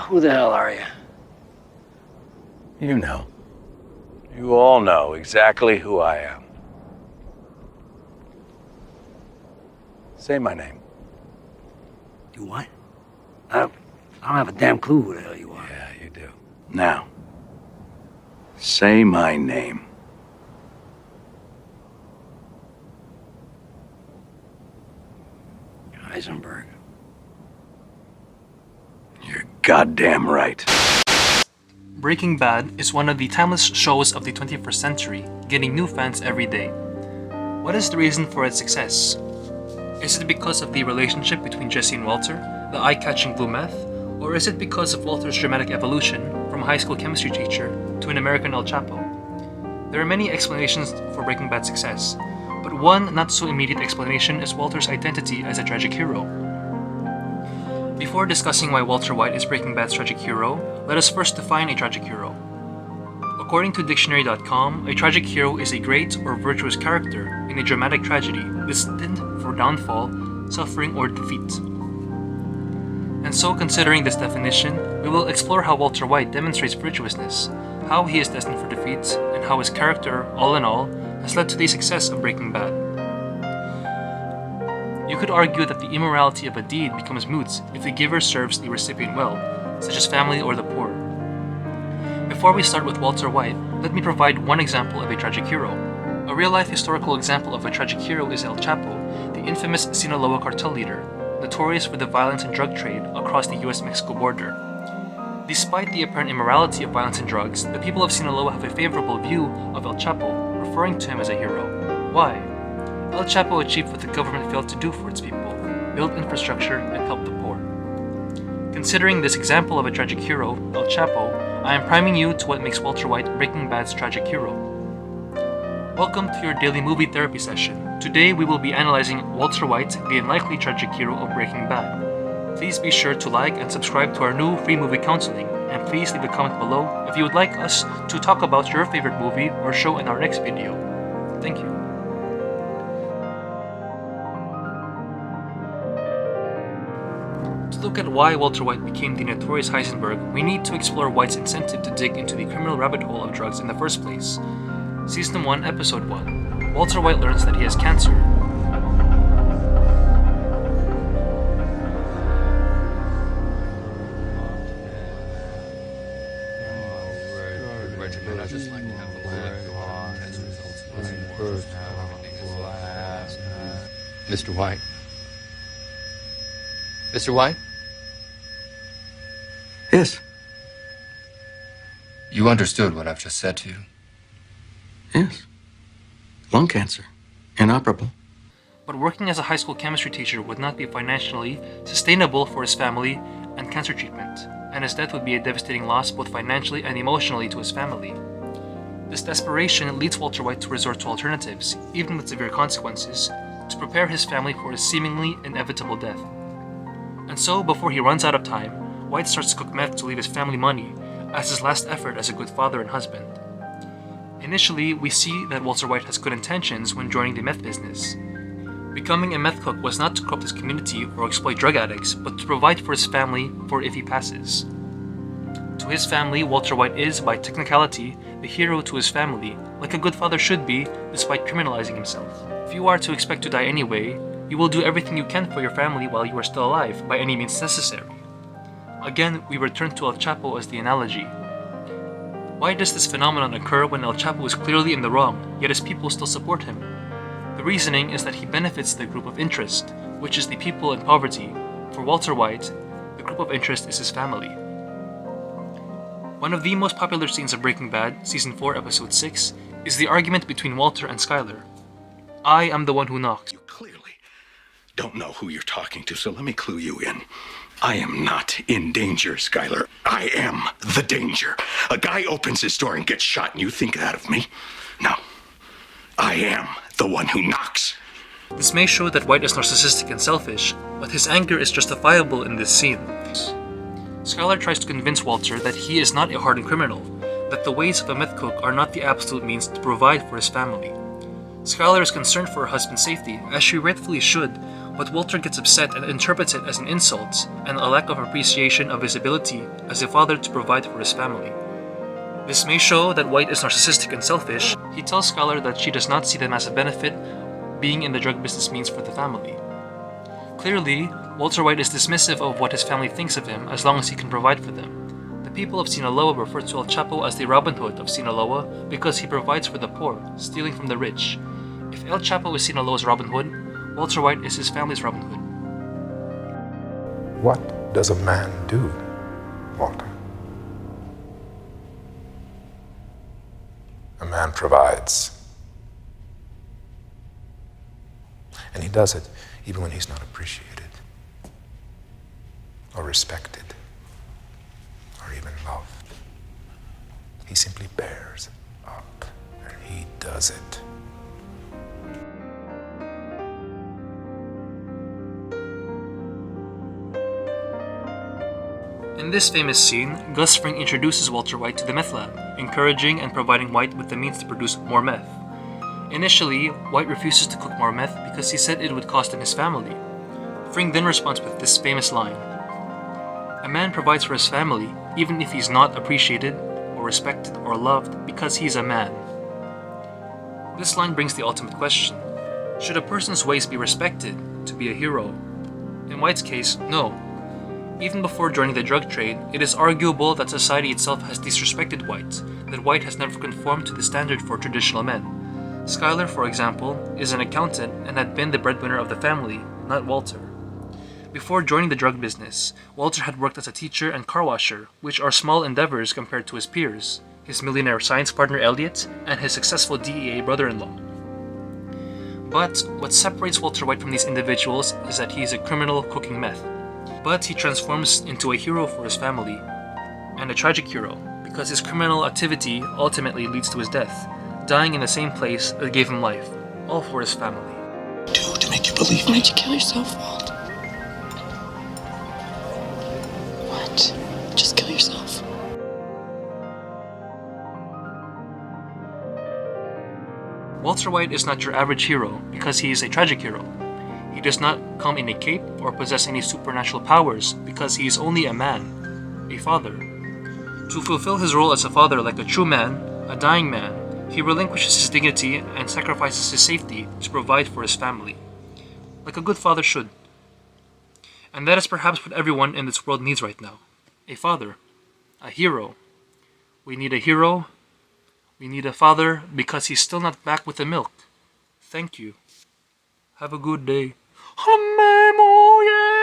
Who the hell are you? You know. You all know exactly who I am. Say my name. You what? I don't have a damn clue who the hell you are. Yeah, you do. Now, say my name. Heisenberg. You're goddamn right. Breaking Bad is one of the timeless shows of the 21st century, getting new fans every day. What is the reason for its success? Is it because of the relationship between Jesse and Walter, the eye-catching blue meth, or is it because of Walter's dramatic evolution from a high school chemistry teacher to an American El Chapo? There are many explanations for Breaking Bad's success, but one not-so-immediate explanation is Walter's identity as a tragic hero. Before discussing why Walter White is Breaking Bad's tragic hero, let us first define a tragic hero. According to Dictionary.com, a tragic hero is a great or virtuous character in a dramatic tragedy destined for downfall, suffering, or defeat. And so, considering this definition, we will explore how Walter White demonstrates virtuousness, how he is destined for defeat, and how his character, all in all, has led to the success of Breaking Bad. You could argue that the immorality of a deed becomes moot if the giver serves the recipient well, such as family or the poor. Before we start with Walter White, let me provide one example of a tragic hero. A real-life historical example of a tragic hero is El Chapo, the infamous Sinaloa cartel leader, notorious for the violence and drug trade across the US-Mexico border. Despite the apparent immorality of violence and drugs, the people of Sinaloa have a favorable view of El Chapo, referring to him as a hero. Why? El Chapo achieved what the government failed to do for its people: build infrastructure and help the poor. Considering this example of a tragic hero, El Chapo, I am priming you to what makes Walter White Breaking Bad's tragic hero. Welcome to your daily movie therapy session. Today we will be analyzing Walter White, the unlikely tragic hero of Breaking Bad. Please be sure to like and subscribe to our new free movie counseling, and please leave a comment below if you would like us to talk about your favorite movie or show in our next video. Thank you. To look at why Walter White became the notorious Heisenberg, we need to explore White's incentive to dig into the criminal rabbit hole of drugs in the first place. Season 1, Episode 1. Walter White learns that he has cancer. Mr. White? Mr. White? Yes. You understood what I've just said to you. Yes. Lung cancer. Inoperable. But working as a high school chemistry teacher would not be financially sustainable for his family and cancer treatment, and his death would be a devastating loss both financially and emotionally to his family. This desperation leads Walter White to resort to alternatives, even with severe consequences, to prepare his family for his seemingly inevitable death. And so, before he runs out of time, White starts to cook meth to leave his family money as his last effort as a good father and husband. Initially, we see that Walter White has good intentions when joining the meth business. Becoming a meth cook was not to corrupt his community or exploit drug addicts, but to provide for his family for if he passes. To his family, Walter White is, by technicality, the hero to his family, like a good father should be, despite criminalizing himself. If you are to expect to die anyway, you will do everything you can for your family while you are still alive, by any means necessary. Again, we return to El Chapo as the analogy. Why does this phenomenon occur when El Chapo is clearly in the wrong, yet his people still support him? The reasoning is that he benefits the group of interest, which is the people in poverty. For Walter White, the group of interest is his family. One of the most popular scenes of Breaking Bad, Season 4, Episode 6, is the argument between Walter and Skyler. I am the one who knocks. You clearly don't know who you're talking to, so let me clue you in. I am not in danger, Skyler. I am the danger. A guy opens his door and gets shot, and you think that of me? No. I am the one who knocks. This may show that White is narcissistic and selfish, but his anger is justifiable in this scene. Skyler tries to convince Walter that he is not a hardened criminal, that the ways of a meth cook are not the absolute means to provide for his family. Skyler is concerned for her husband's safety, as she rightfully should, But Walter gets upset and interprets it as an insult and a lack of appreciation of his ability as a father to provide for his family. This may show that White is narcissistic and selfish. He tells Skylar that she does not see them as a benefit being in the drug business means for the family. Clearly, Walter White is dismissive of what his family thinks of him as long as he can provide for them. The people of Sinaloa refer to El Chapo as the Robin Hood of Sinaloa because he provides for the poor, stealing from the rich. If El Chapo is Sinaloa's Robin Hood, Walter White is his family's Robin Hood. What does a man do, Walter? A man provides. And he does it even when he's not appreciated, or respected, or even loved. He simply bears up, and he does it. In this famous scene, Gus Fring introduces Walter White to the meth lab, encouraging and providing White with the means to produce more meth. Initially, White refuses to cook more meth because he said it would cost him his family. Fring then responds with this famous line: "A man provides for his family even if he's not appreciated or respected or loved because he's a man." This line brings the ultimate question: should a person's ways be respected to be a hero? In White's case, no. Even before joining the drug trade, it is arguable that society itself has disrespected White, that White has never conformed to the standard for traditional men. Skylar, for example, is an accountant and had been the breadwinner of the family, not Walter. Before joining the drug business, Walter had worked as a teacher and car washer, which are small endeavors compared to his peers, his millionaire science partner Elliot, and his successful DEA brother-in-law. But what separates Walter White from these individuals is that he is a criminal cooking meth. But he transforms into a hero for his family, and a tragic hero, because his criminal activity ultimately leads to his death, dying in the same place that gave him life, all for his family. Do to make you believe me. Why'd you kill yourself, Walt? What? Just kill yourself. Walter White is not your average hero because he is a tragic hero. He does not come in a cape or possess any supernatural powers because he is only a man, a father. To fulfill his role as a father like a true man, a dying man, he relinquishes his dignity and sacrifices his safety to provide for his family, like a good father should. And that is perhaps what everyone in this world needs right now. A father, a hero. We need a hero. We need a father because he's still not back with the milk. Thank you. Have a good day. Memoria.